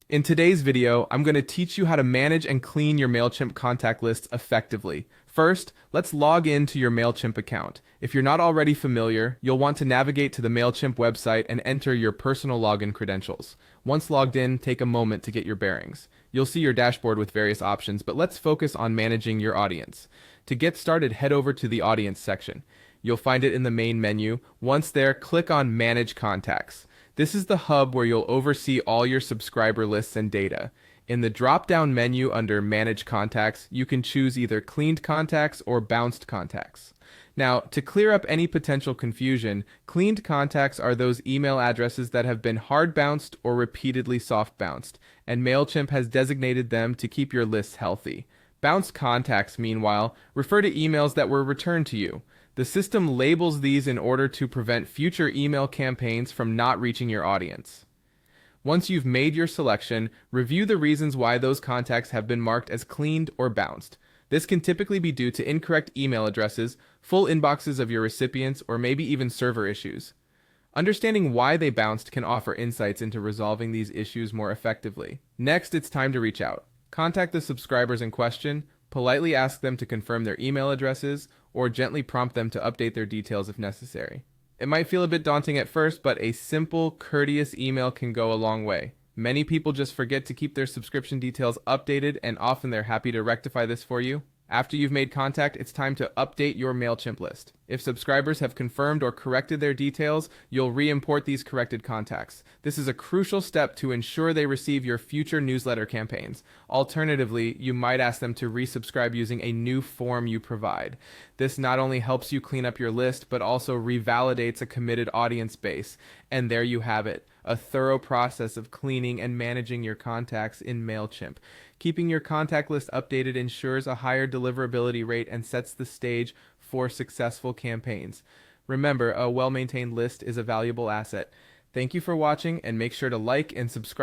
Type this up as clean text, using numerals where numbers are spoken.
In today's video, I'm going to teach you how to manage and clean your Mailchimp contact lists effectively. First, let's log into your Mailchimp account. If you're not already familiar, you'll want to navigate to the Mailchimp website and enter your personal login credentials. Once logged in, take a moment to get your bearings. You'll see your dashboard with various options, but let's focus on managing your audience. To get started, head over to the audience section. You'll find it in the main menu. Once there, click on Manage Contacts. This is the hub where you'll oversee all your subscriber lists and data. In the drop-down menu under Manage Contacts, you can choose either cleaned contacts or bounced contacts. Now, to clear up any potential confusion, cleaned contacts are those email addresses that have been hard bounced or repeatedly soft bounced, and Mailchimp has designated them to keep your lists healthy. Bounced contacts, meanwhile, refer to emails that were returned to you. The system labels these in order to prevent future email campaigns from not reaching your audience. Once you've made your selection, review the reasons why those contacts have been marked as cleaned or bounced. This can typically be due to incorrect email addresses, full inboxes of your recipients, or maybe even server issues. Understanding why they bounced can offer insights into resolving these issues more effectively. Next, it's time to reach out. Contact the subscribers in question, politely ask them to confirm their email addresses, or gently prompt them to update their details if necessary. It might feel a bit daunting at first, but a simple, courteous email can go a long way. Many people just forget to keep their subscription details updated, and often they're happy to rectify this for you. After you've made contact, it's time to update your Mailchimp list. If subscribers have confirmed or corrected their details, you'll re-import these corrected contacts. This is a crucial step to ensure they receive your future newsletter campaigns. Alternatively, you might ask them to resubscribe using a new form you provide. This not only helps you clean up your list, but also revalidates a committed audience base. And there you have it, a thorough process of cleaning and managing your contacts in Mailchimp. Keeping your contact list updated ensures a higher deliverability rate and sets the stage for successful campaigns. Remember, a well-maintained list is a valuable asset. Thank you for watching, and make sure to like and subscribe.